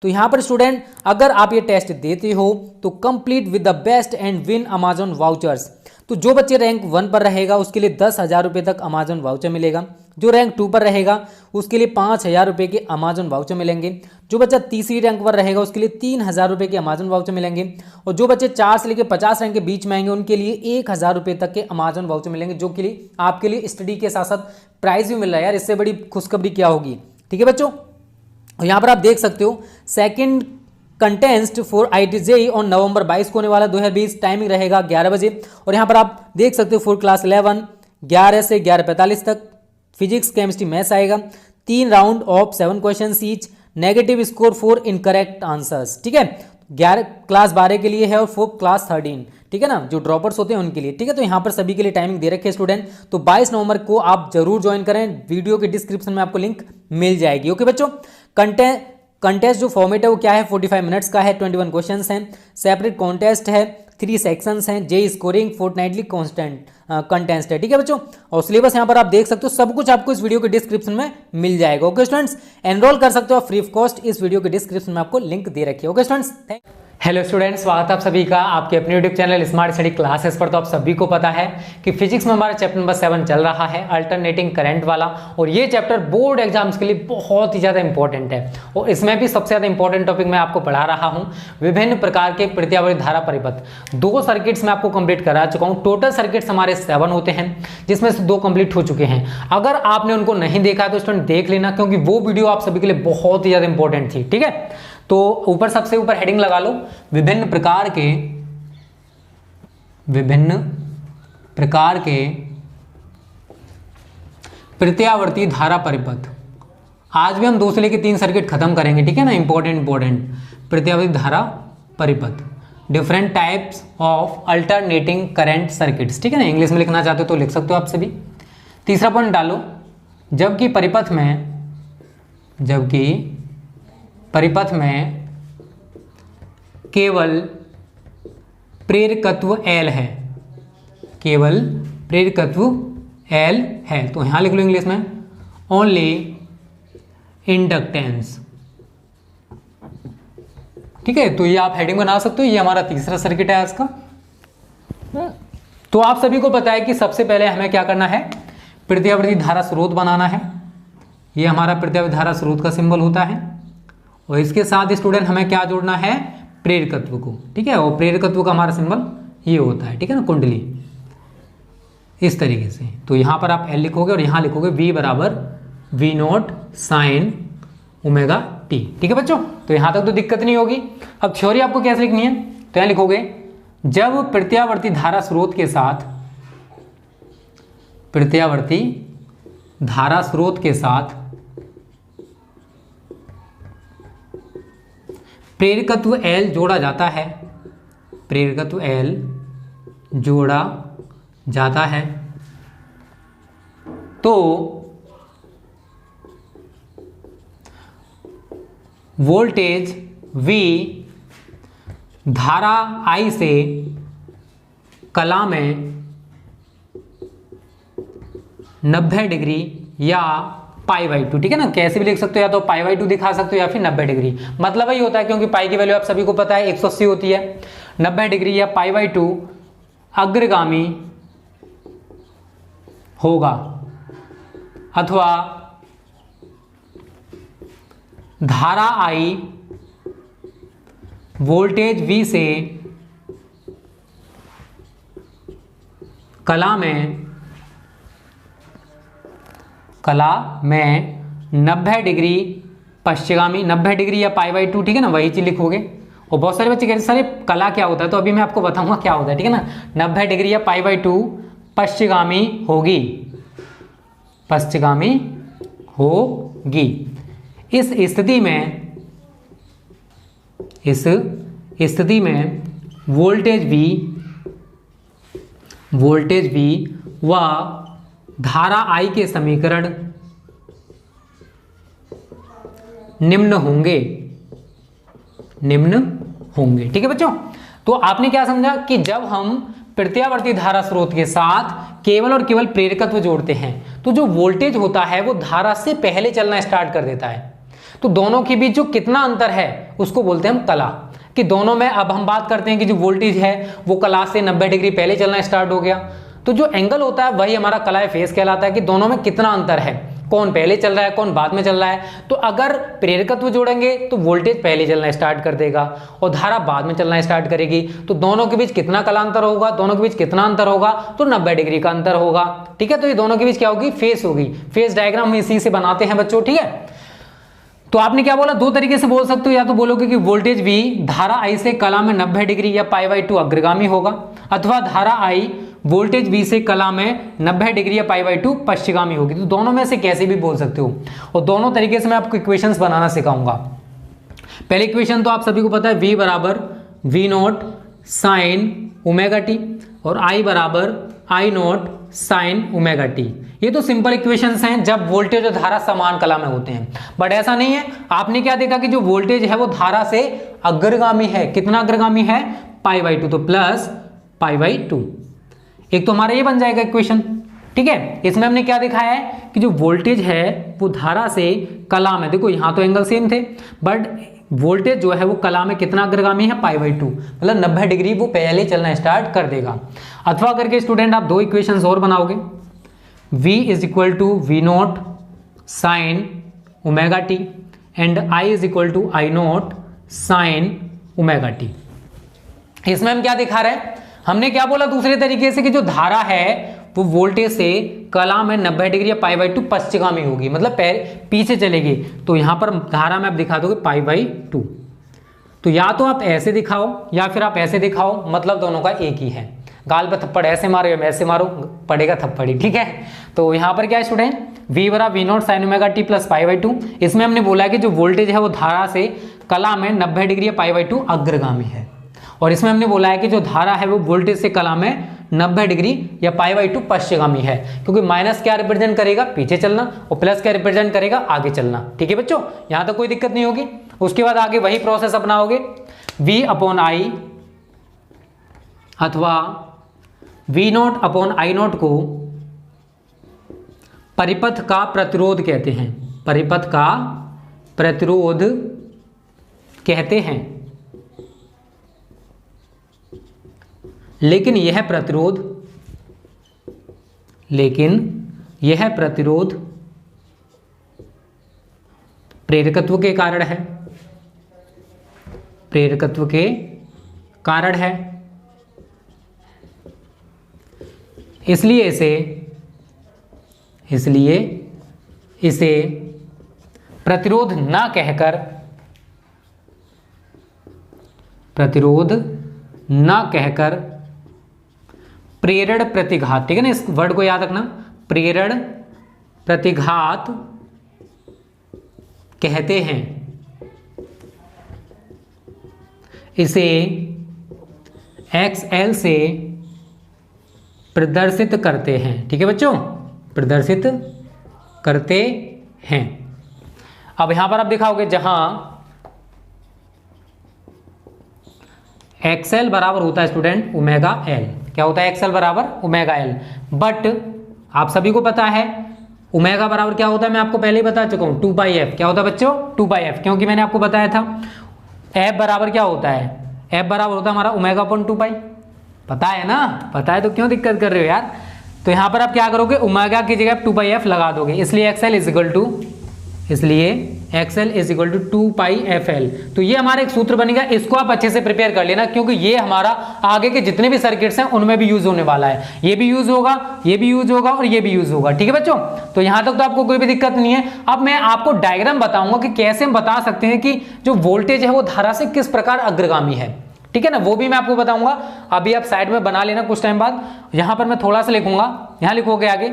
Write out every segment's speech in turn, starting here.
तो यहाँ पर स्टूडेंट अगर आप ये टेस्ट देते हो तो complete with the best and win Amazon vouchers. तो जो बच्चे रैंक 1 पर रहेगा उसके लिए 10,000 रुपये तक अमेजॉन वाउचर मिलेगा। जो रैंक 2 पर रहेगा उसके लिए 5,000 रुपये के अमेजॉन वाउचर मिलेंगे। जो बच्चा तीसरी रैंक पर रहेगा उसके लिए 3,000 रुपये के अमेजॉन वाउचर मिलेंगे। और जो बच्चे 4 से लेकर 50 रैंक के बीच में आएंगे उनके लिए 1,000 रुपये तक के अमेजॉन वाउचर मिलेंगे, जो के लिए आपके लिए स्टडी के साथ साथ प्राइज भी मिल रहा है। यार इससे बड़ी खुशखबरी क्या होगी। ठीक है बच्चों, यहाँ पर आप देख सकते हो second contest for IIT on November 22 को होने वाला 2020। टाइमिंग रहेगा 11 बजे। और यहाँ पर आप देख सकते हो फॉर क्लास 11 11 से 11:45 तक फिजिक्स केमिस्ट्री मैथ्स आएगा। 3 round of 7 question each, negative score for incorrect answers. ठीक है, 11 क्लास 12 के लिए है और 4 क्लास 13, ठीक है ना, जो ड्रॉपर्स होते हैं उनके लिए। ठीक है, तो यहाँ पर सभी के लिए टाइमिंग दे रखे है स्टूडेंट। तो 22 नवंबर को आप जरूर ज्वाइन करें, वीडियो के डिस्क्रिप्शन में आपको लिंक मिल जाएगी। ओके बच्चों, कंटेस्ट जो फॉर्मेट है वो क्या है, 45 मिनट्स का है, 21 क्वेश्चन हैं, सेपरेट कॉन्टेस्ट है, 3 सेक्शंस हैं, जे स्कोरिंग, फोर्टनाइटली कंटेस्ट है। ठीक है बच्चों, और सिलेबस यहाँ पर आप देख सकते हो, सब कुछ आपको इस वीडियो के डिस्क्रिप्शन में मिल जाएगा। ओके स्टूडेंट्स, एनरोल कर सकते हो फ्री ऑफ कॉस्ट, इस वीडियो के डिस्क्रिप्शन में आपको लिंक दे रखी है। ओके स्टूडेंट्स, हेलो स्टूडेंट्स, स्वागत है आप सभी का आपके अपने YouTube channel smart study classes पर। तो आप सभी को पता है कि फिजिक्स में हमारा चैप्टर नंबर 7 चल रहा है, अल्टरनेटिंग करंट वाला। और ये चैप्टर बोर्ड एग्जाम्स के लिए बहुत ही ज़्यादा इंपॉर्टेंट है। और इसमें भी सबसे ज़्यादा इंपॉर्टेंट टॉपिक मैं आपको पढ़ा रहा हूँ, विभिन्न प्रकार के प्रत्यावर्ती धारा परिपथ। 2 सर्किट्स मैं आपको कंप्लीट करा चुका हूँ। टोटल सर्किट्स हमारे 7 होते हैं, जिसमें से 2 कंप्लीट हो चुके हैं। अगर आपने उनको नहीं देखा है तो स्टूडेंट देख लेना, क्योंकि वो वीडियो आप सभी के लिए बहुत ही ज़्यादा इंपॉर्टेंट थी। ठीक है, तो ऊपर सबसे ऊपर हेडिंग लगा लो, विभिन्न प्रकार के प्रत्यावर्ती धारा परिपथ। आज भी हम 2 से लेकर 3 सर्किट खत्म करेंगे। ठीक है ना, इंपॉर्टेंट प्रत्यावर्ती धारा परिपथ, different types of alternating current circuits. ठीक है ना, इंग्लिश में लिखना चाहते हो तो लिख सकते हो आप सभी। तीसरा पॉइंट डालो, जबकि परिपथ में केवल प्रेरकत्व L है, केवल प्रेरकत्व L है। तो यहां लिख लो इंग्लिश में, ओनली इंडक्टेंस। ठीक है, तो ये आप हेडिंग बना सकते हो। ये हमारा तीसरा सर्किट है आज का। तो आप सभी को पता है कि सबसे पहले हमें क्या करना है, प्रत्यावर्ती धारा स्रोत बनाना है। ये हमारा प्रत्यावर्ती धारा स्रोत का सिंबल होता है। और इसके साथ स्टूडेंट हमें क्या जोड़ना है, प्रेरकत्व को। ठीक है, और प्रेरकत्व का हमारा सिंबल ये होता है। ठीक है ना, कुंडली इस तरीके से। तो यहाँ पर आप L लिखोगे और यहाँ लिखोगे V बराबर V0 साइन ओमेगा T। ठीक है बच्चों, तो यहाँ तक तो दिक्कत नहीं होगी। अब थ्योरी आपको कैसे लिखनी है, तो यहाँ लिखोगे, जब प्रत्यावर्ती धारा स्रोत के साथ प्रेरकत्व L जोड़ा जाता है, तो वोल्टेज V धारा I से कला में 90 डिग्री या π/2। ठीक है ना, कैसे भी लिख सकते हो, या तो π/2 दिखा सकते हो या फिर 90 डिग्री। मतलब वही होता है, क्योंकि पाई की वैल्यू आप सभी को पता है 180 होती है। 90 डिग्री या π/2 अग्रगामी होगा, अथवा धारा I वोल्टेज V से कला में 90 डिग्री पश्चिगामी, 90 डिग्री या π/2। ठीक है ना, वही चीज लिखोगे। और बहुत सारे बच्चे कहते हैं सर कला क्या होता है, तो अभी मैं आपको बताऊंगा क्या होता है। ठीक है ना, 90 डिग्री या π/2 पश्चिगामी होगी। इस स्थिति में वोल्टेज V व धारा I के समीकरण निम्न होंगे। ठीक है बच्चों, तो आपने क्या समझा कि जब हम प्रत्यावर्ती धारा स्रोत के साथ केवल और केवल प्रेरकत्व जोड़ते हैं तो जो वोल्टेज होता है वो धारा से पहले चलना स्टार्ट कर देता है। तो दोनों के बीच जो कितना अंतर है उसको बोलते हैं हम कला, कि दोनों में अब हम बात करते हैं कि जो वोल्टेज है वो कला से 90 डिग्री पहले चलना स्टार्ट हो गया, तो जो एंगल होता है वही हमारा कला फेज कहलाता है, कि दोनों में कितना अंतर है, कौन पहले चल रहा है कौन बाद में चल रहा है। तो अगर प्रेरकत्व जोड़ेंगे तो वोल्टेज पहले चलना स्टार्ट कर देगा और धारा बाद में चलना स्टार्ट करेगी, तो दोनों के बीच कितना कलांतर होगा, दोनों के बीच कितना अंतर होगा, तो 90 डिग्री का अंतर होगा। ठीक है, तो ये दोनों के बीच क्या होगी, फेज होगी। फेज डायग्राम हम इसी से बनाते हैं बच्चों। ठीक है, तो आपने क्या बोला, दो तरीके से बोल सकते हो, या तो बोलोगे कि वोल्टेज V धारा I से कला में 90 डिग्री या π/2 अग्रगामी होगा, अथवा धारा I वोल्टेज V से कला में 90 डिग्री या π/2 पश्चिमगामी होगी। तो दोनों में से कैसे भी बोल सकते हो, और दोनों तरीके से मैं आपको इक्वेशंस बनाना सिखाऊंगा। पहले इक्वेशन तो आप सभी को पता है, V बराबर V0 साइन ओमेगा टी और I बराबर I0 साइन ओमेगा टी। ये तो सिंपल इक्वेशंस हैं जब वोल्टेज और धारा समान कला में होते हैं, बट ऐसा नहीं है। आपने क्या देखा कि जो वोल्टेज है वो धारा से अग्रगामी है, कितना अग्रगामी है, π/2, तो प्लस π/2। एक तो हमारा ये बन जाएगा इक्वेशन। ठीक है, इसमें हमने क्या देखा है कि जो वोल्टेज है वो धारा से कला में, देखो यहां तो एंगल सेम थे, बट वोल्टेज जो है वो कला में कितना अग्रगामी है, π/2, मतलब 90 डिग्री वो पहले चलना स्टार्ट कर देगा। अथवा करके स्टूडेंट आप दो इक्वेशंस और बनाओगे, V is equal to V0 sine omega T and I is equal to I0 sine omega T. इसमें हम क्या दिखा रहे हैं, हमने क्या बोला दूसरे तरीके से कि जो धारा है वो वोल्टेज से कला में 90 डिग्री या π/2 पश्चिमगामी होगी, मतलब पीछे चलेगी। तो यहां पर धारा में आप दिखा दोगे π/2। तो या तो आप ऐसे दिखाओ या फिर आप ऐसे दिखाओ, मतलब दोनों का एक ही है। गाल पे थप्पड़ ऐसे मारो या ऐसे मारो, पड़ेगा थप्पड़ ही। ठीक है, तो यहाँ पर क्या है स्टूडेंट, V बराबर V0 sine omega T plus π/2। इसमें हमने बोला है कि जो वोल्टेज है वो धारा से कला में 90 डिग्री या π/2 अग्रगामी है, और इसमें हमने बोला है कि जो धारा है वो वोल्टेज से कला में 90 डिग्री या π/2 पश्चिमगामी है, क्योंकि माइनस क्या रिप्रेजेंट करेगा, पीछे चलना, और प्लस क्या रिप्रेजेंट करेगा, आगे चलना। ठीक है बच्चों, यहाँ तक कोई दिक्कत नहीं होगी। उसके बाद आगे वही प्रोसेस अपनाओगे, V/I अथवा V0/I0 को परिपथ का प्रतिरोध कहते हैं, परिपथ का प्रतिरोध कहते हैं। लेकिन यह प्रतिरोध प्रेरकत्व के कारण है, प्रेरकत्व के कारण है, इसलिए इसे प्रतिरोध ना कहकर प्रेरण प्रतिघात, ठीक है ना, इस वर्ड को याद रखना, प्रेरण प्रतिघात कहते हैं। इसे XL से प्रदर्शित करते हैं। ठीक है बच्चों, प्रदर्शित करते हैं। अब यहां पर आप दिखाओगे जहां XL बराबर होता है स्टूडेंट ओमेगा L, क्या होता है XL बराबर ओमेगा L, बट आप सभी को पता है ओमेगा बराबर क्या होता है, मैं आपको पहले ही बता चुका हूं 2πf। क्या होता है बच्चों, 2πf, क्योंकि मैंने आपको बताया था F बराबर क्या होता है, F बराबर होता है हमारा ω/2π। पता है ना, पता है तो क्यों दिक्कत कर रहे हो यार। तो यहां पर आप क्या करोगे, ओमेगा की जगह 2πf लगा दोगे, इसलिए XL is equal to 2πfL। तो ये हमारा एक सूत्र बनेगा, इसको आप अच्छे से प्रिपेयर कर लेना, क्योंकि ये हमारा आगे के जितने भी सर्किट्स हैं उनमें भी यूज होने वाला है। ये भी यूज होगा, ये भी यूज होगा और ये भी यूज होगा। ठीक है बच्चों, तो यहां तक तो आपको कोई भी दिक्कत नहीं है। अब मैं आपको डायग्राम बताऊंगा कि कैसे हम बता सकते हैं कि जो वोल्टेज है वो धारा से किस प्रकार अग्रगामी है। ठीक है ना, वो भी मैं आपको बताऊंगा। अभी आप साइड में बना लेना, कुछ टाइम बाद यहां पर मैं थोड़ा सा लिखूंगा, यहां लिखोगे आगे,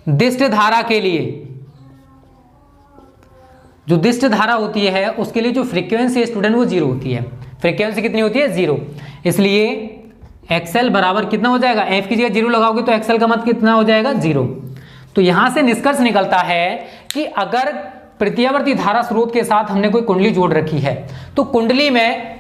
दिष्ट धारा के लिए, जो दिष्ट धारा होती है उसके लिए जो फ्रीक्वेंसी है स्टूडेंट वो 0 होती है। फ्रीक्वेंसी कितनी होती है, 0। इसलिए XL बराबर कितना हो जाएगा, F की जगह 0 लगाओगे तो XL का मान कितना हो जाएगा, 0। तो यहां से निष्कर्ष निकलता है कि अगर प्रत्यावर्ती धारा स्रोत के साथ हमने कोई कुंडली जोड़ रखी है तो कुंडली में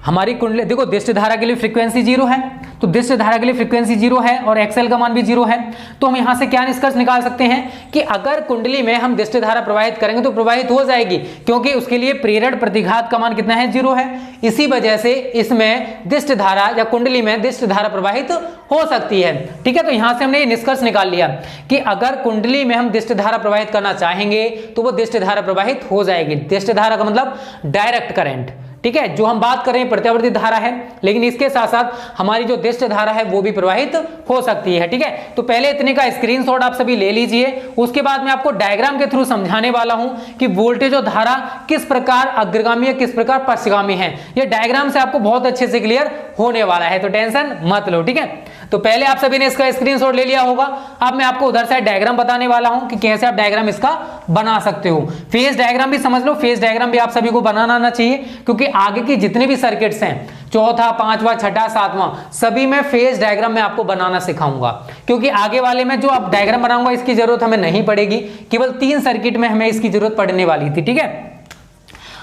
हमारी कुंडली देखो, दिष्ट धारा के लिए फ्रीक्वेंसी 0 है, तो दिष्ट धारा के लिए फ्रीक्वेंसी 0 है और एक्सएल का मान भी 0 है। तो हम यहां से क्या निष्कर्ष निकाल सकते हैं कि अगर कुंडली में हम दिष्ट धारा प्रवाहित करेंगे तो प्रवाहित हो जाएगी, क्योंकि उसके लिए प्रेरण प्रतिघात का मान कितना है, 0 है। इसी वजह से इसमें दिष्ट धारा या कुंडली में दिष्ट धारा प्रवाहित हो सकती है। ठीक है, तो यहां से हमने ये निष्कर्ष निकाल लिया कि अगर कुंडली में हम दिष्ट धारा प्रवाहित करना चाहेंगे तो वो दिष्ट धारा प्रवाहित हो जाएगी। दिष्ट धारा का मतलब डायरेक्ट करंट। ठीक है, जो हम बात कर रहे हैं प्रत्यावर्ती धारा है, लेकिन इसके साथ साथ हमारी जो दिष्ट धारा है वो भी प्रवाहित हो सकती है। ठीक है, तो पहले इतने का स्क्रीनशॉट आप सभी ले लीजिए। उसके बाद मैं आपको डायग्राम के थ्रू समझाने वाला हूं कि वोल्टेज और धारा किस प्रकार अग्रगामी है, किस प्रकार पश्चगामी है। ये डायग्राम से आपको बहुत अच्छे से क्लियर होने वाला है, तो टेंशन मत लो। ठीक है, तो पहले आप सभी ने इसका स्क्रीनशॉट ले लिया होगा। अब मैं आपको उधर से डायग्राम बताने वाला हूं कि कैसे आप डायग्राम इसका बना सकते हो। फेज डायग्राम भी समझ लो, फेज डायग्राम भी आप सभी को बनाना आना चाहिए, क्योंकि आगे की जितने भी सर्किट्स हैं, चौथा, पांचवा, छठा, सातवां, सभी में फेज डायग्राम मैं आपको बनाना सिखाऊंगा। क्योंकि आगे वाले में जो आप डायग्राम बनाऊंगा इसकी जरूरत हमें नहीं पड़ेगी, केवल 3 सर्किट में हमें इसकी जरूरत पड़ने वाली थी। ठीक है,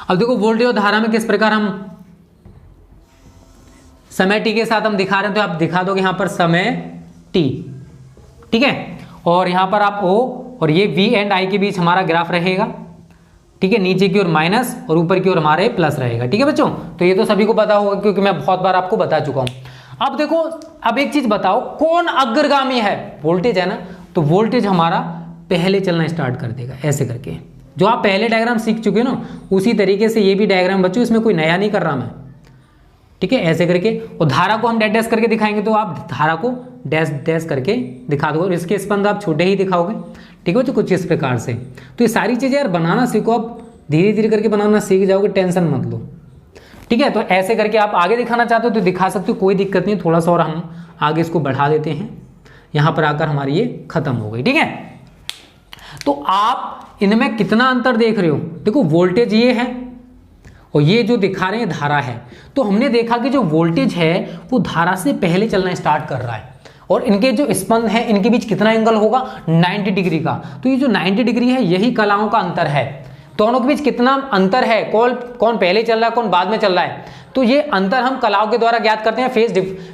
अब देखो वोल्टेज और धारा में किस प्रकार हम समय टी के साथ हम दिखा रहे हैं, तो आप दिखा दोगे यहां पर समय टी। ठीक है, और यहां पर आप ओ और ये वी एंड आई के बीच हमारा ग्राफ रहेगा। ठीक है, नीचे की ओर माइनस और ऊपर की ओर हमारे प्लस रहेगा। ठीक है बच्चों, तो ये तो सभी को पता होगा क्योंकि मैं बहुत बार आपको बता चुका हूं। अब देखो, अब एक चीज बताओ, कौन अग्रगामी है? वोल्टेज है ना, तो वोल्टेज हमारा पहले चलना स्टार्ट कर देगा ऐसे करके। जो आप पहले डायग्राम सीख चुके हो ना, उसी तरीके से ये भी डायग्राम बच्चों, इसमें कोई नया नहीं कर रहा मैं। ठीक है, ऐसे करके, और धारा को हम डैश डैश करके दिखाएंगे, तो आप धारा को डैश डैश करके दिखा दो, और इसके स्पंद आप छोटे ही दिखाओगे। ठीक है, तो कुछ इस प्रकार से। तो ये सारी चीजें यार बनाना सीखो, आप धीरे धीरे करके बनाना सीख जाओगे, टेंशन मत लो। ठीक है, तो ऐसे करके आप आगे दिखाना चाहते हो तो दिखा सकते हो, कोई दिक्कत नहीं। थोड़ा सा और हम आगे इसको बढ़ा देते हैं, यहां पर आकर हमारी ये खत्म हो गई। ठीक है, तो आप इनमें कितना अंतर देख रहे हो? देखो, वोल्टेज ये है और ये जो दिखा रहे हैं धारा है। तो हमने देखा कि जो वोल्टेज है वो धारा से पहले चलना स्टार्ट कर रहा है, और इनके जो स्पंद है इनके बीच कितना एंगल होगा? 90 डिग्री का। तो ये जो 90 डिग्री है यही कलाओं का अंतर है। दोनों के बीच कितना अंतर है, कौन पहले चल रहा है, कौन बाद में चल रहा है, तो ये अंतर हम कलाओं के द्वारा ज्ञात करते हैं।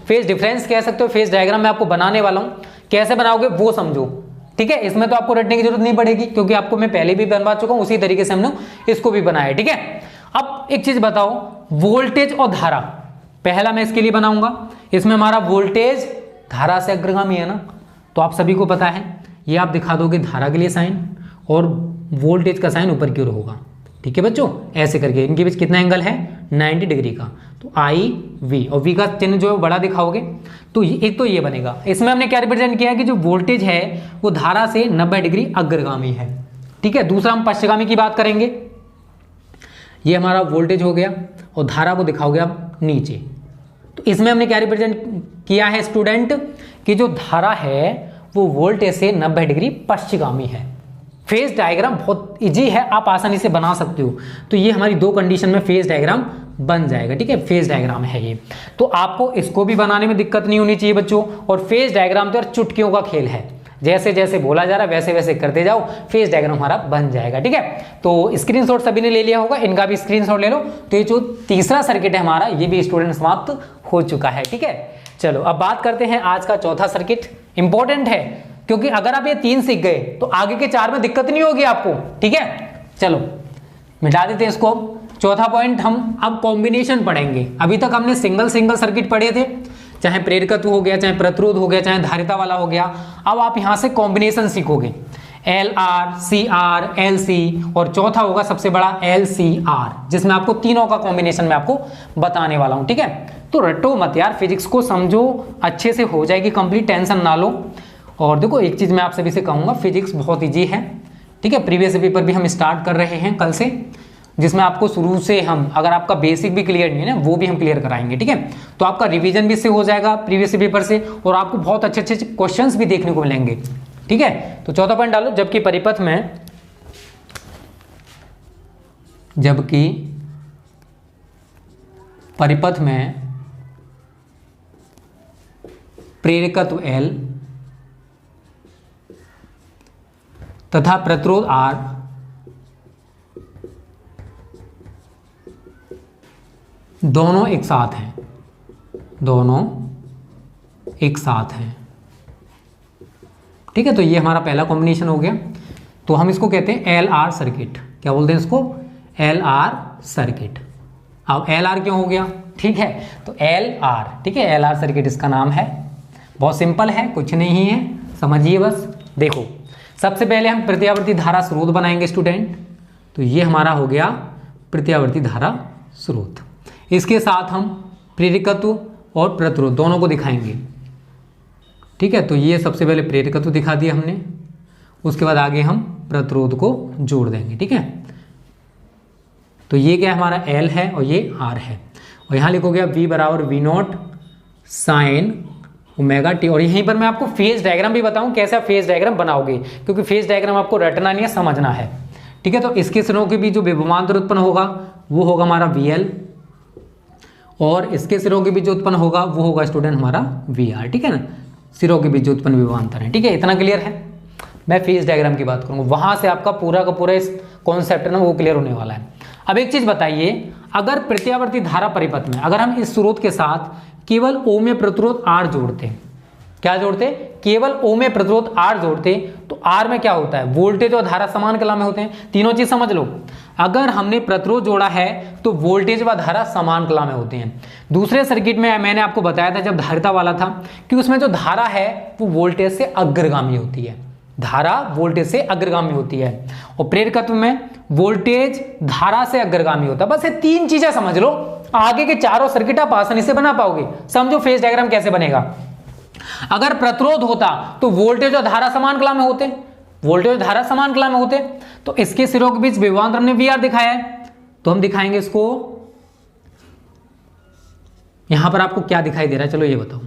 फेज डिफरेंस कह सकते हो। फेज डायग्राम मैं आपको बनाने वाला हूं, कैसे बनाओगे वो समझो। ठीक है, इसमें तो आपको रटने की जरूरत नहीं पड़ेगी, क्योंकि आपको मैं पहले भी बनवा चुका हूं, उसी तरीके से हमने इसको भी बनाया। ठीक है, अब एक चीज बताओ, वोल्टेज और धारा, पहला मैं इसके लिए बनाऊंगा, इसमें हमारा वोल्टेज धारा से अग्रगामी है ना, तो आप सभी को पता है, ये आप दिखा दोगे धारा के लिए साइन, और वोल्टेज का साइन ऊपर की ओर होगा। ठीक है बच्चों, ऐसे करके इनके बीच कितना एंगल है? 90 डिग्री का। तो आई वी, और वी का चिन्ह जो है बड़ा दिखाओगे, तो एक तो ये बनेगा। इसमें हमने क्या रिप्रेजेंट किया है कि जो वोल्टेज है वो धारा से 90 डिग्री अग्रगामी है। ठीक है, दूसरा हम पश्चगामी की बात करेंगे। ये हमारा वोल्टेज हो गया, और धारा को दिखाओगे आप नीचे। तो इसमें हमने क्या रिप्रेजेंट किया है स्टूडेंट, कि जो धारा है वो वोल्टेज से 90 डिग्री पश्चगामी है। फेज डायग्राम बहुत इजी है, आप आसानी से बना सकते हो। तो ये हमारी 2 कंडीशन में फेज डायग्राम बन जाएगा। ठीक है, फेज डायग्राम है ये, तो आपको इसको भी बनाने में दिक्कत नहीं होनी चाहिए बच्चों। और फेज डायग्राम तो यार चुटकियों का खेल है, जैसे जैसे बोला जा रहा है वैसे वैसे करते जाओ, फेज डायग्राम हमारा बन जाएगा। ठीक है, तो स्क्रीनशॉट सभी ने ले लिया होगा, इनका भी स्क्रीनशॉट ले लो। तो ये जो तीसरा सर्किट है हमारा, ये भी स्टूडेंट समाप्त हो चुका है। ठीक है, चलो अब बात करते हैं आज का चौथा सर्किट। इंपॉर्टेंट है, क्योंकि अगर आप ये 3 सीख गए तो आगे के 4 में दिक्कत नहीं होगी आपको। ठीक है, चलो मिटा देते हैं इसको। चौथा पॉइंट हम अब कॉम्बिनेशन पढ़ेंगे। अभी तक हमने सिंगल सर्किट पढ़े थे, चाहे प्रेरकत्व हो गया, चाहे प्रतिरोध हो गया, चाहे धारिता वाला हो गया। अब आप यहां से कॉम्बिनेशन सीखोगे, LR, CR, LC, और चौथा होगा सबसे बड़ा LCR, जिसमें आपको तीनों का कॉम्बिनेशन मैं आपको बताने वाला हूं। ठीक है, तो रटो मत यार, फिजिक्स को समझो, अच्छे से हो जाएगी कंप्लीट, टेंशन ना लो। और देखो एक चीज मैं आप सभी से कहूंगा, फिजिक्स बहुत ईजी है। ठीक है, प्रीवियस पेपर भी हम स्टार्ट कर रहे हैं कल से, जिसमें आपको शुरू से हम, अगर आपका बेसिक भी क्लियर नहीं है ना, वो भी हम क्लियर कराएंगे। ठीक है, तो आपका रिवीजन भी इससे हो जाएगा प्रीवियस पेपर से, और आपको बहुत अच्छे अच्छे क्वेश्चंस भी देखने को मिलेंगे। ठीक है, तो चौथा पॉइंट डालो, जबकि परिपथ में प्रेरकत्व L तथा प्रतिरोध R दोनों एक साथ हैं, दोनों एक साथ हैं। ठीक है, तो ये हमारा पहला कॉम्बिनेशन हो गया। तो हम इसको कहते हैं एल आर सर्किट। क्या बोलते हैं इसको? L R circuit. अब एल आर क्यों हो गया? ठीक है, तो एल आर, ठीक है, एल आर सर्किट इसका नाम है। बहुत सिंपल है, कुछ नहीं है, समझिए बस। देखो, सबसे पहले हम प्रत्यावर्ती धारा स्रोत बनाएंगे स्टूडेंट। तो ये हमारा हो गया प्रत्यावर्ती धारा स्रोत। इसके साथ हम प्रेरकत्व और प्रतिरोध दोनों को दिखाएंगे। ठीक है, तो ये सबसे पहले प्रेरकत्व दिखा दिया हमने, उसके बाद आगे हम प्रतिरोध को जोड़ देंगे। ठीक है, तो ये क्या हमारा एल है और ये आर है, और यहाँ लिखोगे V बराबर V not sign omega T. और यहीं पर मैं आपको फेज डायग्राम भी बताऊं कैसे आप फेज डायग्राम बनाओगे, क्योंकि फेज डायग्राम आपको रटना नहीं है, समझना है। ठीक है, तो इसके सिरों के बीच जो विभवांतर उत्पन्न होगा वो होगा हमारा VL, और इसके सिरों के बीच जो उत्पन्न होगा वो होगा स्टूडेंट हमारा VR। ठीक है ना, सिरों के बीच जो उत्पन्न विभवांतर है। ठीक है, इतना क्लियर है। मैं फेज डायग्राम की बात करूंगा, वहां से आपका पूरा का पूरा इस कॉन्सेप्ट है ना वो क्लियर होने वाला है। अब एक चीज बताइए, अगर प्रत्यावर्ती धारा परिपथ में अगर हम इस स्रोत के साथ केवल O में प्रतिरोध R जोड़ते, क्या जोड़ते? केवल O में प्रतिरोध R जोड़ते, तो R में क्या होता है? वोल्टेज और धारा समान कला में होते हैं। तीनों चीज समझ लो, अगर हमने प्रतिरोध जोड़ा है तो वोल्टेज व धारा समान कला में होते हैं। दूसरे सर्किट में मैंने आपको बताया था जब धारिता वाला था कि उसमें जो धारा है वो वोल्टेज से अग्रगामी होती है, धारा वोल्टेज से अग्रगामी होती है, और प्रेरकत्व में वोल्टेज धारा से अग्रगामी होता है। बस ये तीन चीजें समझ लो, आगे के चारों सर्किट आप आसानी से बना पाओगे। समझो फेज डायग्राम कैसे बनेगा। अगर प्रतिरोध होता तो वोल्टेज और धारा समान कला में होते, वोल्टेज और धारा समान कला में होते, तो इसके सिरों के बीच विभवांतर हमने VR दिखाया है, तो हम दिखाएंगे इसको। यहां पर आपको क्या दिखाई दे रहा है, चलो ये बताओ।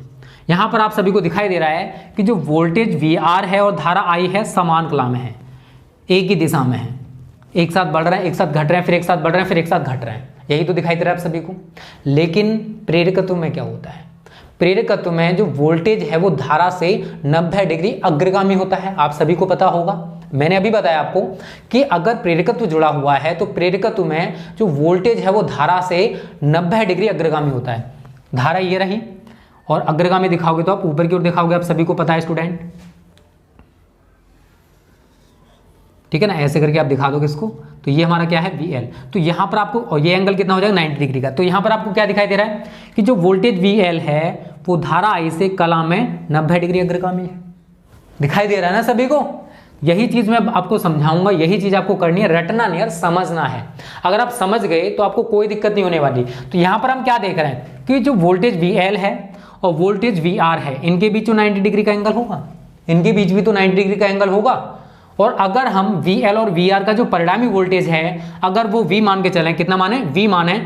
यहां पर आप सभी को दिखाई दे रहा है कि जो वोल्टेज VR है और धारा I है समान कला में है, एक ही दिशा में है, एक साथ बढ़ रहे हैं, एक साथ घट रहे हैं, फिर एक साथ बढ़ रहे हैं, फिर एक साथ घट रहे हैं, यही तो दिखाई दे रहा है आप सभी को। लेकिन प्रेरकत्व में क्या होता है? प्रेरकत्व में जो वोल्टेज है वो धारा से 90 डिग्री अग्रगामी होता है, आप सभी को पता होगा। मैंने अभी बताया आपको कि अगर प्रेरकत्व जुड़ा हुआ है तो प्रेरकत्व में जो वोल्टेज है वो धारा से 90 डिग्री अग्रगामी होता है। धारा ये रही, और अग्रगामी दिखाओगे तो आप ऊपर की ओर दिखाओगे, आप सभी को पता है स्टूडेंट। ठीक है ना, ऐसे करके आप दिखा दोगे इसको, तो ये हमारा क्या है VL। तो यहाँ पर आपको, और ये एंगल कितना हो जाएगा 90 डिग्री का। तो यहाँ पर आपको क्या दिखाई दे रहा है कि जो वोल्टेज VL है वो धारा I से कला में 90 डिग्री अग्रगामी है। दिखाई दे रहा है ना सभी को? यही चीज मैं आपको समझाऊंगा, यही चीज आपको करनी है, रटना नहीं है, समझना है। अगर आप समझ गए तो आपको कोई दिक्कत नहीं होने वाली। तो यहाँ पर हम क्या देख रहे हैं कि जो वोल्टेज VL है और वोल्टेज VR है, इनके बीच जो 90 डिग्री का एंगल होगा, इनके बीच भी तो 90 डिग्री का एंगल होगा। और अगर हम VL और VR का जो परिणामी वोल्टेज है अगर वो V मान के चलें, कितना माने? V माने,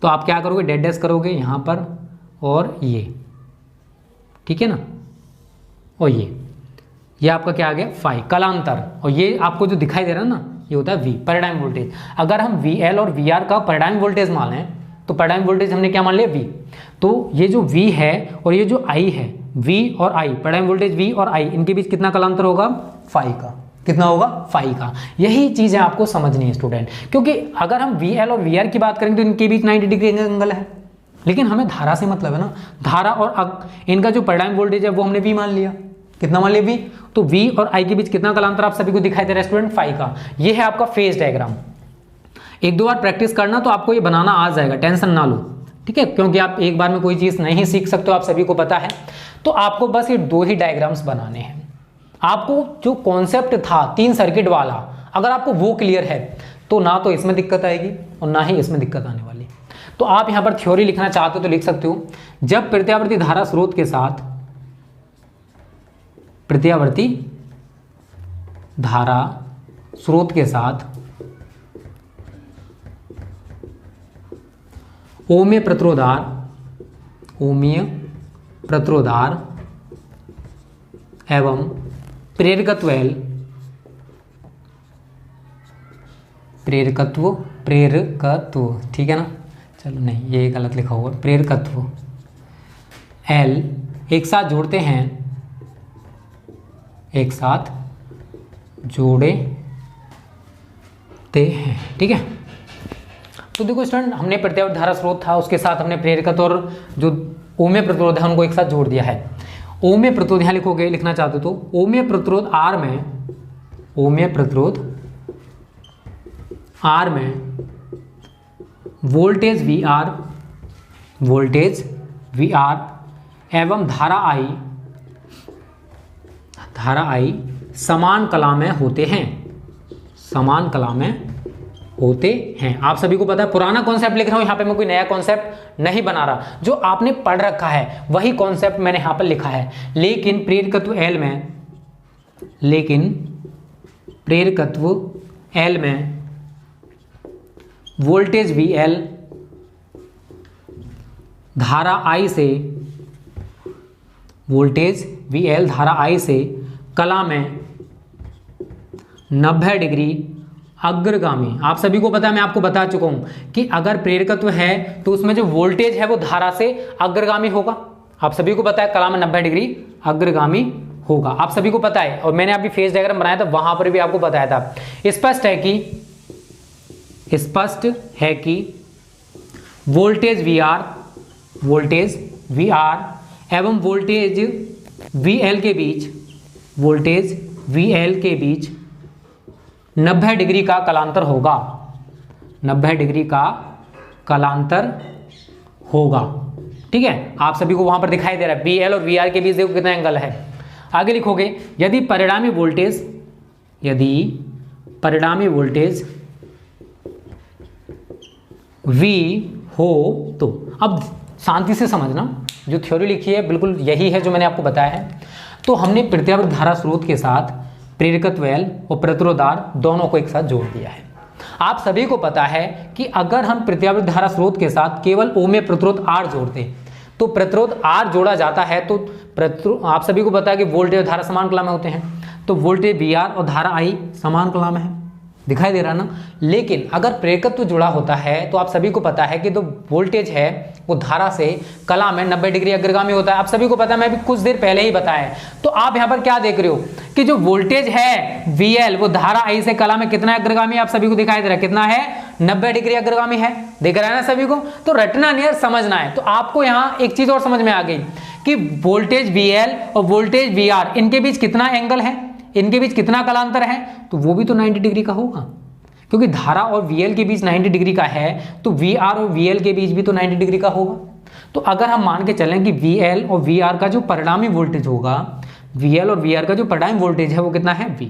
तो आप क्या करोगे? डेड डैश करोगे यहाँ पर, और ये, ठीक है ना, और ये आपका क्या आ गया? फाई, कलांतर। और ये आपको जो दिखाई दे रहा है ना, ये होता है V, परिणामी वोल्टेज। अगर हम VL और VR का परिणामी वोल्टेज मान लें तो परिणामी वोल्टेज हमने क्या मान लिया? V। तो ये जो V है और ये जो I है, V और I, परिणामी वोल्टेज V और I, इनके बीच कितना कलांतर होगा? फाई का। कितना होगा? फाई का। यही चीजें आपको समझनी है स्टूडेंट, क्योंकि अगर हम VL और VR की बात करेंगे तो इनके बीच 90 डिग्री एंगल है, लेकिन हमें धारा से मतलब है ना। धारा और इनका जो परिणामी वोल्टेज है वो हमने V मान लिया। कितना मान लिया? V। तो V और I के बीच कितना कलांतर आप सभी को दिखाई दे रहा है स्टूडेंट? फाई का। ये है आपका फेज डायग्राम। एक दो बार प्रैक्टिस करना तो आपको ये बनाना आ जाएगा, टेंशन ना लो, ठीक है, क्योंकि आप एक बार में कोई चीज नहीं सीख सकते हो, आप सभी को पता है। तो आपको बस ये दो ही डायग्राम्स बनाने हैं। आपको जो कॉन्सेप्ट था 3 सर्किट वाला, अगर आपको वो क्लियर है तो ना तो इसमें दिक्कत आएगी और ना ही इसमें दिक्कत आने वाली। तो आप यहां पर थ्योरी लिखना चाहते हो तो लिख सकते हो। जब प्रत्यावर्ती धारा स्रोत के साथ, प्रत्यावर्ती धारा स्रोत के साथ ओमीय प्रतिरोधार एवं प्रेरकत्व ठीक है ना, चलो नहीं ये गलत लिखा हुआ, प्रेरकत्व L एक साथ जोड़ते हैं, एक साथ जोड़ते हैं, ठीक है। तो देखो स्टूडेंट, हमने प्रत्यावर्ती धारा स्रोत था, उसके साथ हमने प्रेरकत्व और जो ओमे प्रतिरोध है उनको एक साथ जोड़ दिया है। ओमे प्रतिरोध यहाँ लिखोगे, लिखना चाहते हो तो ओमे प्रतिरोध आर में, ओमे प्रतिरोध आर में voltage V R, voltage V R एवं धारा आई, धारा आई समान कला में होते हैं, समान कला में होते हैं। आप सभी को पता है, पुराना कॉन्सेप्ट लिख रहा हूं यहाँ पे, मैं कोई नया कॉन्सेप्ट नहीं बना रहा, जो आपने पढ़ रखा है वही कॉन्सेप्ट मैंने यहाँ पर लिखा है। लेकिन प्रेरकत्व एल में, लेकिन प्रेरकत्व एल में वोल्टेज वी एल धारा आई से, वोल्टेज वी एल धारा आई से कला में 90 डिग्री अग्रगामी। आप सभी को पता है, मैं आपको बता चुका हूं कि अगर प्रेरकत्व है तो उसमें जो वोल्टेज है वो धारा से अग्रगामी होगा। आप सभी को पता है कला में 90 डिग्री अग्रगामी होगा, आप सभी को पता है, और मैंने अभी फेज डायग्राम बनाया था वहां पर भी आपको बताया था। स्पष्ट है कि, स्पष्ट है कि voltage V R, voltage V R एवं वोल्टेज वी एल के बीच, वोल्टेज वी एल के बीच 90 डिग्री का कलांतर होगा, 90 डिग्री का कलांतर होगा। ठीक है, आप सभी को वहां पर दिखाई दे रहा है, बी एल और वी आर के बीच देखो कितना एंगल है। आगे लिखोगे, यदि परिणामी वोल्टेज, यदि परिणामी वोल्टेज वी हो तो, अब शांति से समझना, जो थ्योरी लिखी है बिल्कुल यही है जो मैंने आपको बताया है। तो हमने प्रत्यावर्ती धारा स्रोत के साथ प्रेरकत्व एल और प्रतिरोध आर दोनों को एक साथ जोड़ दिया है। आप सभी को पता है कि अगर हम प्रत्यावर्ती धारा स्रोत के साथ केवल ओ में प्रतिरोध आर जोड़ते तो प्रतिरोध आर जोड़ा जाता है तो आप सभी को पता है कि वोल्टेज और धारा समान कला में होते हैं, तो वोल्टेज वी आर और धारा आई समान कला में है, दिखाई दे रहा ना। लेकिन अगर प्रेरकत्व जुड़ा होता है तो आप सभी को पता है कि जो वोल्टेज है वो धारा से कला में 90 डिग्री अग्रगामी होता है। आप सभी को पता है, मैं भी कुछ देर पहले ही बताया है। तो आप यहाँ पर क्या देख रहे हो कि जो वोल्टेज है VL वो धारा आई से कला में कितना अग्रगामी है, आप सभी को दिखाई दे रहा है, कितना है, 90 डिग्री अग्रगामी है, दिख रहा है ना सभी को। तो रटना नहीं है, समझना है। तो आपको यहाँ एक चीज और समझ में आ गई कि वोल्टेज VL और वोल्टेज VR इनके बीच कितना एंगल है, इनके बीच कितना कलांतर है, तो वो भी तो 90 डिग्री का होगा, क्योंकि धारा और VL के बीच 90 डिग्री का है, तो VR और VL के बीच भी तो 90 डिग्री का होगा। तो अगर हम मान के चलें कि VL और VR का जो परिणामी वोल्टेज होगा, VL और VR का जो परिणामी वोल्टेज है वो कितना है, V,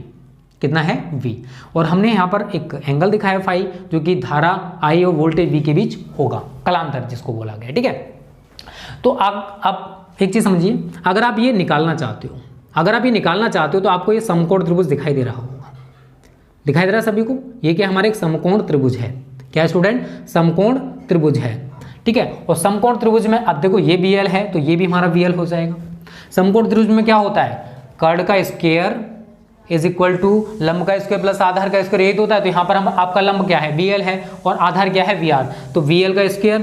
कितना है, V। और हमने यहाँ पर एक एंगल दिखाया फाई, जो कि धारा I और वोल्टेज V के बीच होगा, कलांतर जिसको बोला गया। ठीक है, तो अब एक चीज समझिए, अगर आप ये निकालना चाहते हो, अगर आप ये निकालना चाहते हो तो आपको ये समकोण त्रिभुज दिखाई दे रहा होगा, दिखाई दे रहा है सभी को। ये क्या हमारे एक समकोण त्रिभुज है, क्या है स्टूडेंट, समकोण त्रिभुज है। ठीक है, और समकोण त्रिभुज में अब देखो ये BL है तो ये भी हमारा VL हो जाएगा। समकोण त्रिभुज में क्या होता है, कर्ण का स्क्वायर इज इक्वल टू लंब का स्क्वायर प्लस आधार का स्क्वायर, यही तो होता है। तो यहाँ पर हम आपका लंब क्या है, BL है, और आधार क्या है, VR। तो VL का स्क्वायर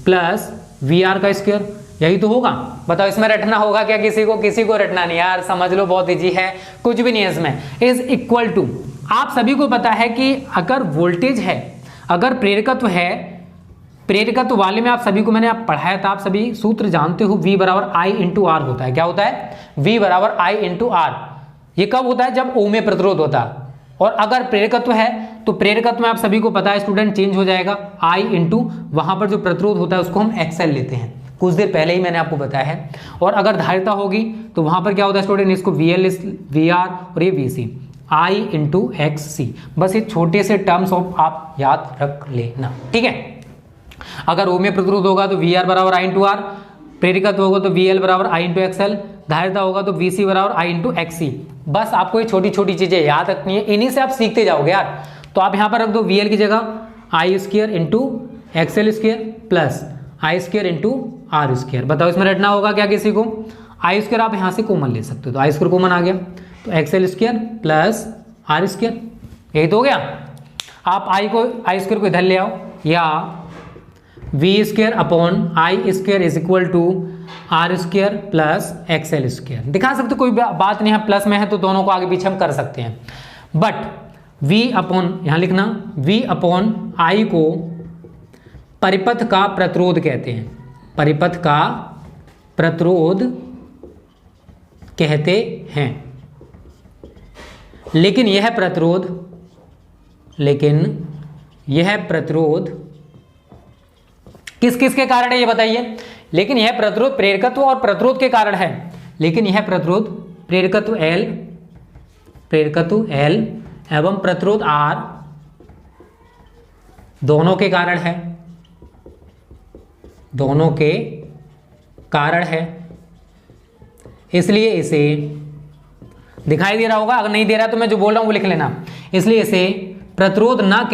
प्लस VR का स्क्वायर, यही तो होगा। बताओ इसमें रटना होगा क्या किसी को, किसी को रटना नहीं यार, समझ लो, बहुत इजी है, कुछ भी नहीं है इसमें। इज इक्वल टू, आप सभी को पता है कि अगर वोल्टेज है, अगर प्रेरकत्व है, प्रेरकत्व वाले में आप सभी को मैंने पढ़ाया था, आप सभी सूत्र जानते हो, V बराबर I इंटू आर होता है। क्या होता है, V बराबर I इंटू आर। ये कब होता है, जब ओ में प्रतिरोध होता है। और अगर प्रेरकत्व है तो प्रेरकत्व में आप सभी को पता है स्टूडेंट चेंज हो जाएगा, I इंटू वहां पर जो प्रतिरोध होता है उसको हम XL लेते हैं, कुछ देर पहले ही मैंने आपको बताया है। और अगर धारिता होगी तो वहां पर क्या होता है स्टूडेंट, इसको VL VR और ये VC, I इंटू XC। बस ये छोटे से टर्म्स ऑफ आप याद रख लेना। ठीक है, अगर ओ में प्रतिरोध होगा तो VR बराबर I इंटू आर, प्रेरकत्व होगा तो VL बराबर I इंटू XL, धारिता होगा तो VC बराबर I इंटू XC। बस आपको ये छोटी छोटी चीजें याद रखनी है, इन्हीं से आप सीखते जाओगे यार। तो आप यहाँ पर रख दो VL की जगह I square into XL square plus I square into R square. बताओ इसमें रटना होगा क्या किसी को, I स्क्वायर आप यहाँ से कॉमन ले सकते हो, तो I स्क्वायर कॉमन आ गया, तो XL square plus R square, यही तो हो गया। आप I स्क्वायर को इधर ले आओ, या V square upon I square is equal to R square plus XL square. दिखा सकते, कोई बात नहीं है, प्लस में है तो दोनों को आगे पीछे हम कर सकते हैं। बट V अपॉन, यहाँ लिखना, V अपॉन I को परिपथ का प्रतिरोध कहते हैं, परिपथ का प्रतिरोध कहते हैं। लेकिन यह प्रतिरोध किस किस के कारण है ये बताइए। लेकिन यह प्रतिरोध प्रेरकत्व और प्रतिरोध के कारण है। लेकिन यह प्रतिरोध प्रेरकत्व L एवं प्रतिरोध R दोनों के कारण है, दोनों के कारण है। इसलिए इसे दिखाई दे रहा होगा, अगर नहीं दे रहा तो मैं जो बोल रहा हूं वो लिख लेना। इसलिए इसे प्रतिरोध न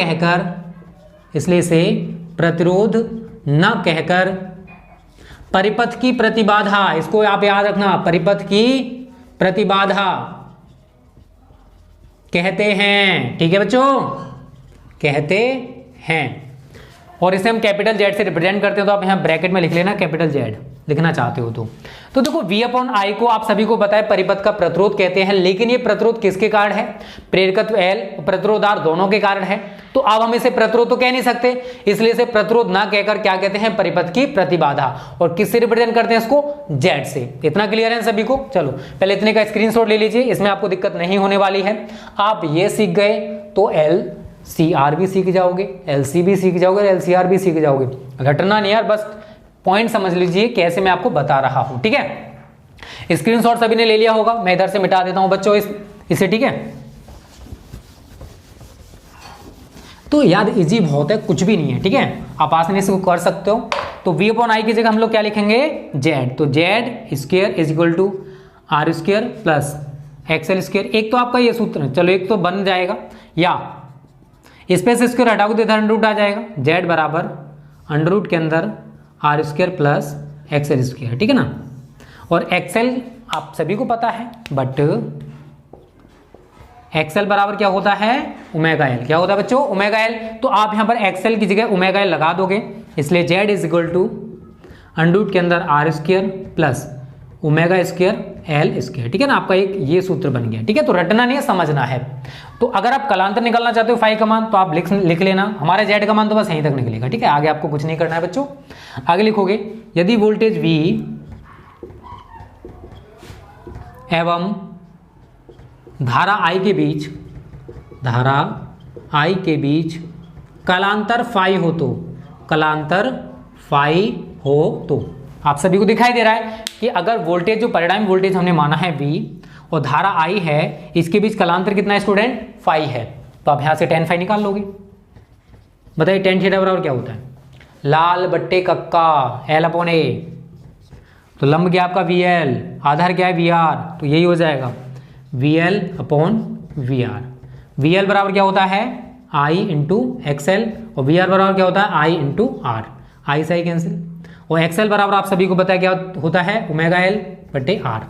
कहकर परिपथ की प्रतिबाधा, इसको आप याद रखना, परिपथ की प्रतिबाधा कहते हैं। ठीक है बच्चों, कहते हैं। और इसे हम कैपिटल Z से रिप्रेजेंट करते हैं, तो आप यहाँ ब्रैकेट में लिख लेना कैपिटल Z लिखना चाहते हो तो देखो V/I को आप सभी को पता है परिपथ का प्रतिरोध कहते हैं। लेकिन ये प्रतिरोध किसके कारण है, प्रेरकत्व L और प्रतिरोध R दोनों के कारण है। तो अब हम इसे प्रतिरोध तो कह नहीं सकते, इसलिए इसे प्रतिरोध ना कहकर क्या कहते हैं, परिपथ की प्रतिबाधा। और किससे रिप्रेजेंट करते हैं इसको, Z से। इतना क्लियर है सभी को। चलो पहले इतने का स्क्रीनशॉट ले लीजिए, इसमें आपको दिक्कत नहीं होने वाली है। आप ये सीख गए तो LCR भी सीख जाओगे, LC भी सीख जाओगे, LCR भी सीख जाओगे। घटना नहीं यार, बस पॉइंट समझ लीजिए कैसे मैं आपको बता रहा हूं। ठीक है, स्क्रीनशॉट सभी ने ले लिया होगा, मैं इधर से मिटा देता हूं बच्चों इसे। ठीक है, तो यार इजी बहुत है, कुछ भी नहीं है। ठीक है, आप आसानी से कर सकते हो। तो V/I की जगह हम लोग क्या लिखेंगे, Z। तो Z² is equal to R² plus XL²। एक तो आपका ये सूत्र है, चलो एक तो बन जाएगा, या स्पेस स्क्वायर हटाओगे तो इधर अंडर रूट आ जाएगा। Z बराबर अंडर रूट के अंदर R² प्लस XL²। ठीक है ना। और XL आप सभी को पता है, बट XL बराबर क्या होता है, ओमेगा L। क्या होता है बच्चों, ओमेगा L। तो आप यहाँ पर XL की जगह ओमेगा L लगा दोगे, इसलिए Z is equal to under root के अंदर R² प्लस ओमेगा² L²। ठीक है ना, आपका एक ये सूत्र बन गया। ठीक है, तो रटना नहीं है, समझना है। तो अगर आप कलांतर निकालना चाहते हो फाई का मान, तो आप लिख लेना, हमारे Z का मान तो बस यहीं तक निकलेगा। ठीक है, आगे आपको कुछ नहीं करना है बच्चों। आगे लिखोगे, यदि वोल्टेज V एवं धारा I के बीच कलांतर फाई हो तो आप सभी को दिखाई दे रहा है कि अगर वोल्टेज, जो परिणामी वोल्टेज हमने माना है V और धारा I है, इसके बीच कलांतर कितना है स्टूडेंट, फाई है। तो आप यहां से tan फाई निकाल लोगे। बताइए tan थीटा बराबर क्या होता है, लाल बट्टे कक्का L/A। तो लंब क्या आपका VL, आधार क्या है VR, तो यही हो जाएगा VL/VR। VL बराबर क्या होता है, I × XL, और VR बराबर क्या होता है, I × R। I से I कैंसिल, और XL बराबर आप सभी को पता है क्या होता है, ओमेगा L/R।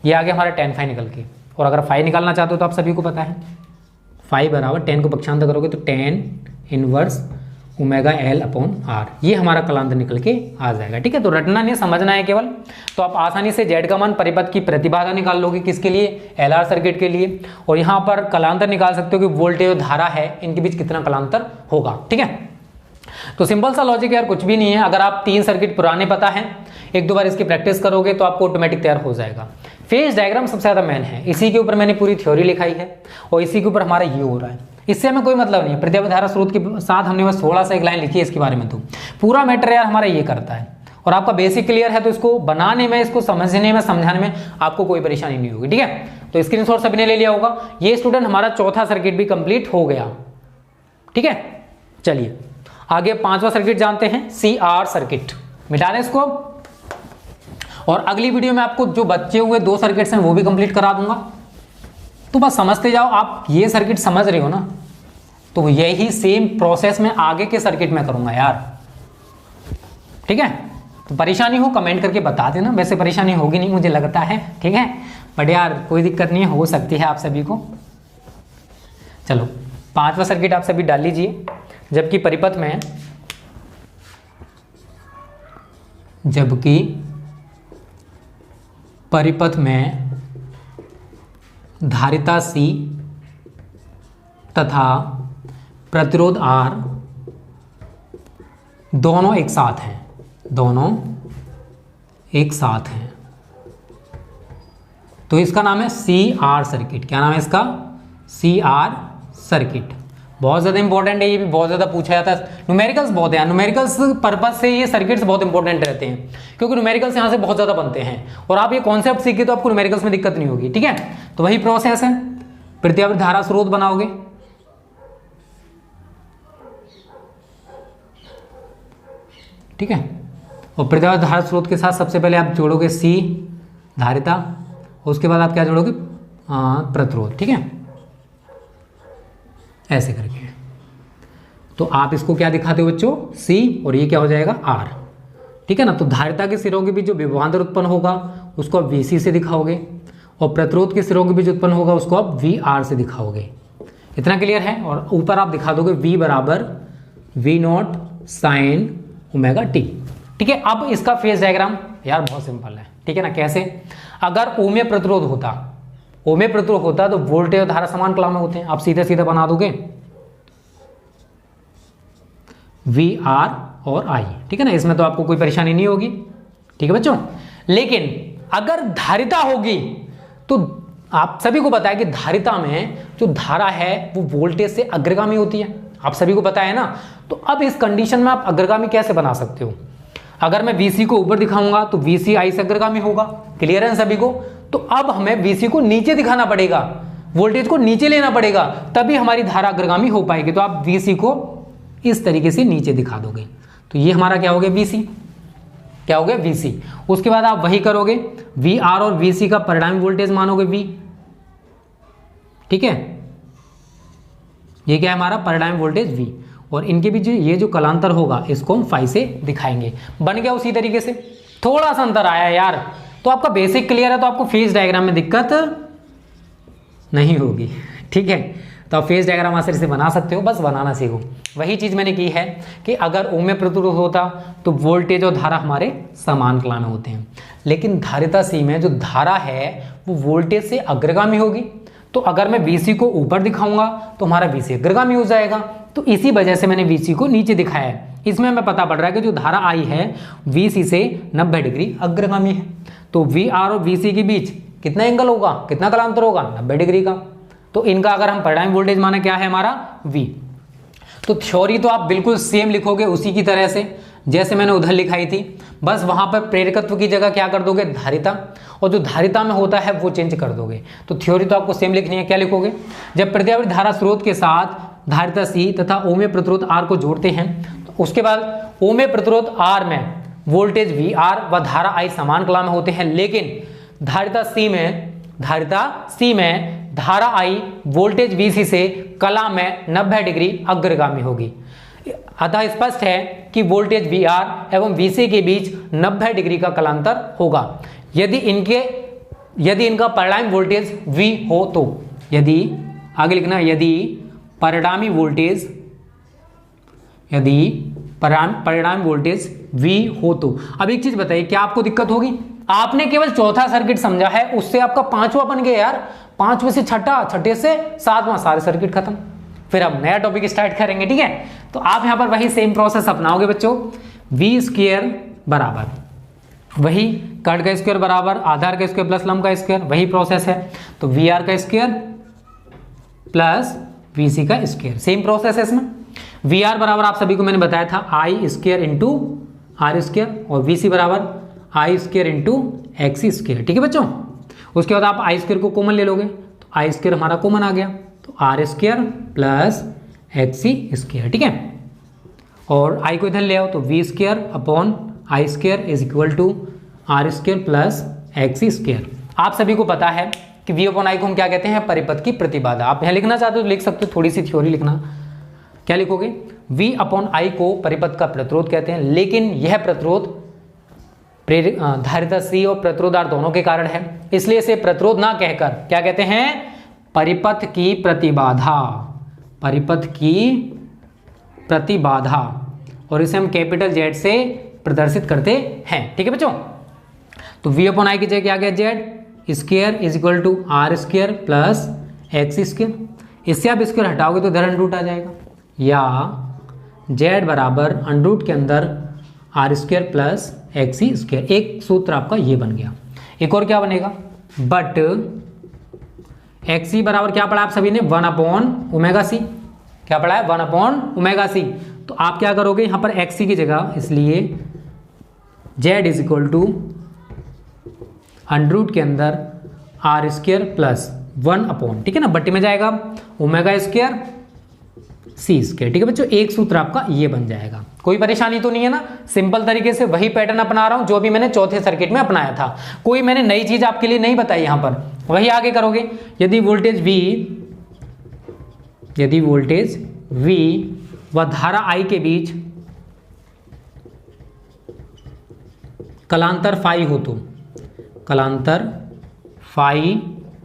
ये आ गया हमारा tan फाई निकल के। और अगर फाई निकालना चाहते हो तो आप सभी को पता है, फाई बराबर tan को पक्षांतर करोगे तो tan इनवर्स ओमेगा L/R। ये हमारा कलांतर निकल के आ जाएगा। ठीक है, तो रटना नहीं, समझना है केवल। तो आप आसानी से Z का मान परिपथ की प्रतिबाधा निकाल लोगे, किसके लिए, LR सर्किट के लिए। और यहाँ पर कलांतर निकाल सकते हो कि वोल्टेज और धारा है, इनके बीच कितना कलांतर होगा। ठीक है, तो सिंपल सा लॉजिक यार, कुछ भी नहीं है। अगर आप 3 सर्किट पुराने पता है, एक दो बार इसकी प्रैक्टिस करोगे तो आपको ऑटोमेटिक तैयार हो जाएगा। फेज डायग्राम सबसे ज्यादा मेन है, इसी के ऊपर मैंने पूरी थ्योरी लिखाई है और इसी के ऊपर हमारा ये हो रहा है। इससे हमें कोई मतलब नहीं है, प्रतिबाधा धारा स्रोत के साथ हमने बस थोड़ा सा एक लाइन लिखी है इसके बारे में। तो पूरा मैटर यार हमारा ये करता है, और आपका बेसिक क्लियर है, तो इसको बनाने में, इसको समझने में, समझाने में आपको कोई परेशानी नहीं होगी। ठीक है, तो स्क्रीनशॉट सभी ने ले लिया होगा। ये स्टूडेंट हमारा चौथा सर्किट भी कंप्लीट हो गया। ठीक है, चलिए आगे 5वां सर्किट जानते हैं, CR सर्किट। मिटा दें इसको, और अगली वीडियो में आपको जो बचे हुए 2 सर्किट्स हैं वो भी कंप्लीट करा दूंगा। तो बस समझते जाओ, आप ये सर्किट समझ रहे हो ना, तो यही सेम प्रोसेस में आगे के सर्किट में करूंगा यार। ठीक है, तो परेशानी हो कमेंट करके बता देना, वैसे परेशानी होगी नहीं मुझे लगता है। ठीक है, बट यार कोई दिक्कत नहीं हो सकती है आप सभी को। चलो 5वां सर्किट आप सभी डाल लीजिए। जबकि परिपथ में धारिता C तथा प्रतिरोध R दोनों एक साथ हैं, दोनों एक साथ हैं, तो इसका नाम है CR सर्किट। क्या नाम है इसका? CR circuit. बहुत ज़्यादा इंपॉर्टेंट है, ये भी बहुत ज़्यादा पूछा जाता है। न्यूमेरिकल्स बहुत है, न्यूमेरिकल्स पर्पज से ये सर्किट्स बहुत इंपॉर्टेंट रहते हैं, क्योंकि न्यूमेरिकल्स यहाँ से बहुत ज़्यादा बनते हैं, और आप ये कॉन्सेप्ट सीखे तो आपको न्यूमेरिकल्स में दिक्कत नहीं होगी। ठीक है, तो वही प्रोसेस है, प्रत्यावर्ती धारा स्रोत बनाओगे, ठीक है, और प्रत्यावर्ती धारा स्रोत के साथ सबसे पहले आप जोड़ोगे C धारिता, उसके बाद आप क्या जोड़ोगे? प्रतिरोध। ठीक है, ऐसे करके। तो आप इसको क्या दिखाते हो बच्चों? C, और ये क्या हो जाएगा? R। ठीक है ना, तो धारिता के सिरों के बीच जो विभवांतर उत्पन्न होगा उसको आप VC से दिखाओगे, और प्रतिरोध के सिरों के बीच उत्पन्न होगा उसको आप VR से दिखाओगे। इतना क्लियर है? और ऊपर आप दिखा दोगे V बराबर V0 साइन ओमेगा टी। ठीक है, अब इसका फेज डायग्राम यार बहुत सिंपल है। ठीक है ना, कैसे? अगर O में प्रतिरोध होता तो वोल्टेज और धारा समान कला में होते हैं, आप सीधे सीधे बना दोगे VR और I। ठीक है ना, इसमें तो आपको कोई परेशानी नहीं होगी। ठीक है बच्चों, लेकिन अगर धारिता होगी तो आप सभी को पता है कि धारिता में जो धारा है वो वोल्टेज से अग्रगामी होती है, आप सभी को पता है ना। तो अब इस कंडीशन में आप अग्रगामी कैसे बना सकते हो? अगर मैं VC को ऊपर दिखाऊंगा तो VC I से अग्रगामी होगा। क्लियर है सभी को? तो अब हमें VC को नीचे दिखाना पड़ेगा, वोल्टेज को नीचे लेना पड़ेगा, तभी हमारी धारा अग्रगामी हो पाएगी। तो आप VC को इस तरीके से नीचे दिखा दोगे, तो ये हमारा क्या हो गया? VC। क्या हो गया? VC। उसके बाद आप वही करोगे, VR और VC का परिणामी वोल्टेज मानोगे V। ठीक है, ये क्या है हमारा? परिणामी वोल्टेज V, और इनके बीच ये जो कलांतर होगा इसको हम फाई से दिखाएंगे। बन गया उसी तरीके से। थोड़ा सा अंतर आया यार, तो आपका बेसिक क्लियर है, तो आपको फेज डायग्राम में दिक्कत नहीं होगी। ठीक है, तो आप फेज डायग्राम आसानी से बना सकते हो, बस बनाना सीखो। वही चीज़ मैंने की है कि अगर O में प्रतिरोध होता तो वोल्टेज और धारा हमारे समान कला में होते हैं, लेकिन धारिता C में जो धारा है वो वोल्टेज से अग्रगामी होगी। तो अगर मैं VC को ऊपर दिखाऊंगा तो हमारा VC अग्रगामी हो जाएगा, तो इसी वजह से मैंने VC को नीचे दिखाया है। इसमें हमें पता पड़ रहा है कि जो धारा I है VC से 90 डिग्री अग्रगामी है। तो VR और VC के बीच कितना एंगल होगा, कितना कलांतर होगा? 90 डिग्री का। तो इनका अगर हम परिणामी वोल्टेज माने क्या है हमारा? V। तो थ्योरी तो आप बिल्कुल सेम लिखोगे उसी की तरह से जैसे मैंने उधर लिखाई थी, बस वहां पर प्रेरकत्व की जगह क्या कर दोगे? धारिता, और जो धारिता में होता है वो चेंज कर दोगे। तो थ्योरी तो आपको सेम लिखनी है। क्या लिखोगे? जब प्रत्यावर्ती धारा स्रोत के साथ धारिता C तथा O में प्रतिरोध R को जोड़ते हैं, तो उसके बाद O में प्रतिरोध R में वोल्टेज VR व धारा I समान कला में होते हैं, लेकिन धारिता C में धारा I वोल्टेज VC से कला में 90 डिग्री अग्रगामी होगी। अतः स्पष्ट है कि वोल्टेज VR एवं VC के बीच 90 डिग्री का कलांतर होगा। यदि इनका परिणामी वोल्टेज V हो तो, यदि आगे लिखना, यदि परिणामी वोल्टेज V हो तो। अब एक चीज बताइए, क्या आपको दिक्कत होगी? आपने केवल चौथा सर्किट समझा है, उससे आपका पांचवा बन गया यार, पांचवे से छठा, छठे से सातवां, सारे सर्किट खत्म। फिर अब नया टॉपिक स्टार्ट करेंगे। ठीक है, तो आप यहां पर वही सेम प्रोसेस अपनाओगे बच्चों। V स्क्वायर बराबर वही कट का स्क्वायर बराबर आधार का स्क्वायर प्लस लंब का स्क्वायर, वही प्रोसेस है। तो VR का स्क्वायर प्लस VC का स्क्वायर, सेम प्रोसेस है इसमें। VR बराबर आप सभी को मैंने बताया था I square into R square, और VC बराबर I square into XC square. ठीक है बच्चों, उसके बाद आप I स्क्वायर को कॉमन ले लोगे, तो I स्क्वायर हमारा कॉमन आ गया, तो R square plus XC square. ठीक है, और I को इधर ले आओ, तो V square upon I square is equal to R square plus XC square. आप सभी को पता है कि V अपॉन I को हम क्या कहते हैं? परिपथ की प्रतिबाधा। आप यहाँ लिखना चाहते हो तो लिख सकते हो, थोड़ी सी थ्योरी लिखना। क्या लिखोगे? V अपॉन I को परिपथ का प्रतिरोध कहते हैं, लेकिन यह प्रतिरोध धारिता C और प्रतिरोध R दोनों के कारण है, इसलिए इसे प्रतिरोध ना कहकर क्या कहते हैं? परिपथ की प्रतिबाधा। परिपथ की प्रतिबाधा, और इसे हम कैपिटल Z से प्रदर्शित करते हैं। ठीक है बच्चों, तो V अपॉन I की जगह क्या आ गया? Z square is equal to R square plus XC square. इससे आप स्क्वायर हटाओगे तो इधर अंडर रूट आ जाएगा, या जेड बराबर अंडरूट के अंदर R square plus X C square. एक सूत्र आपका ये बन गया। एक और क्या बनेगा, बट एक्सी बराबर क्या पढ़ा आप सभी ने, 1/ओमेगा सी। क्या पढ़ा है, 1/ओमेगा सी। तो आप क्या करोगे यहां पर एक्सी की जगह, इसलिए Z is equal to under root के अंदर आर स्क्वायर प्लस 1/, ठीक है ना, बट्टी में जाएगा ओमेगा स्क्वायर सी स्क्वायर। ठीक है बच्चों, एक सूत्र आपका ये बन जाएगा। कोई परेशानी तो नहीं है ना, सिंपल तरीके से वही पैटर्न अपना रहा हूं जो भी मैंने चौथे सर्किट में अपनाया था। कोई मैंने नई चीज आपके लिए नहीं बताई, यहां पर वही आगे करोगे। यदि वोल्टेज V व धारा I के बीच कलांतर फाई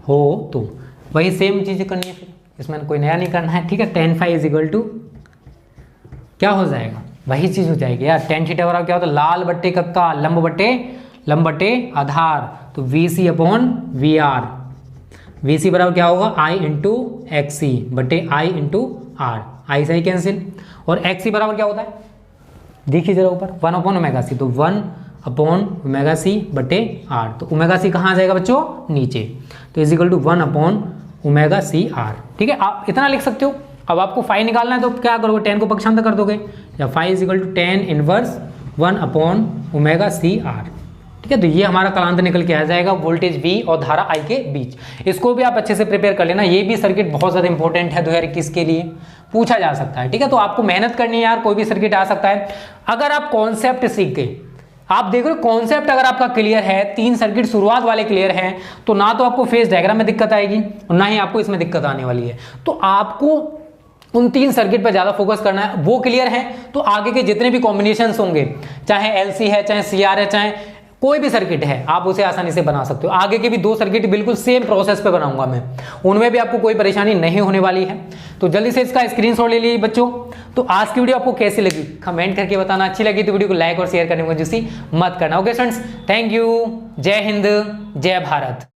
हो तो वही सेम चीज करनी है, फिर इसमें कोई नया नहीं करना है। ठीक है, tan phi is equal to क्या हो जाएगा, वही चीज हो जाएगी यार। tan थीटा बराबर क्या होता है, लाल बट्टे कक्का लंब बट्टे आधार, तो VC/VR। VC बराबर क्या होगा, I इंटू XC बटे I इंटू R, I से कैंसिल। और XC बराबर क्या होता है, देखिए जरा ऊपर 1/ओमेगा सी, तो 1/ओमेगा सी बटे R। तो ओमेगा सी कहाँ आ जाएगा बच्चों, नीचे, तो इज इक्वल टू 1/ओमेगा/C/R। ठीक है, आप इतना लिख सकते हो। अब आपको फाई निकालना है तो क्या करोगे, tan को पक्षांतर कर दोगे, या phi is equal to tan inverse 1/ओमेगा/C/R। ठीक है, तो ये हमारा कलांतर निकल के आ जाएगा वोल्टेज V और धारा I के बीच। इसको भी आप अच्छे से प्रिपेयर कर लेना, ये भी सर्किट बहुत ज़्यादा इंपॉर्टेंट है 2021 के लिए, पूछा जा सकता है। ठीक है, तो आपको मेहनत करनी है यार, कोई भी सर्किट आ सकता है। अगर आप कॉन्सेप्ट सीख गए, आप देख रहे हो कॉन्सेप्ट अगर आपका क्लियर है, 3 सर्किट शुरुआत वाले क्लियर हैं, तो ना तो आपको फेज डायग्राम में दिक्कत आएगी और ना ही आपको इसमें दिक्कत आने वाली है। तो आपको उन 3 सर्किट पर ज्यादा फोकस करना है, वो क्लियर है तो आगे के जितने भी कॉम्बिनेशंस होंगे, चाहे एलसी है, चाहे सीआर है, चाहे कोई भी सर्किट है, आप उसे आसानी से बना सकते हो। आगे के भी 2 सर्किट बिल्कुल सेम प्रोसेस पे बनाऊंगा मैं, उनमें भी आपको कोई परेशानी नहीं होने वाली है। तो जल्दी से इसका स्क्रीनशॉट ले लीजिए बच्चों। तो आज की वीडियो आपको कैसी लगी कमेंट करके बताना, अच्छी लगी तो वीडियो को लाइक और शेयर करने में मत करना। ओके फ्रेंड्स, थैंक यू, जय हिंद, जय भारत।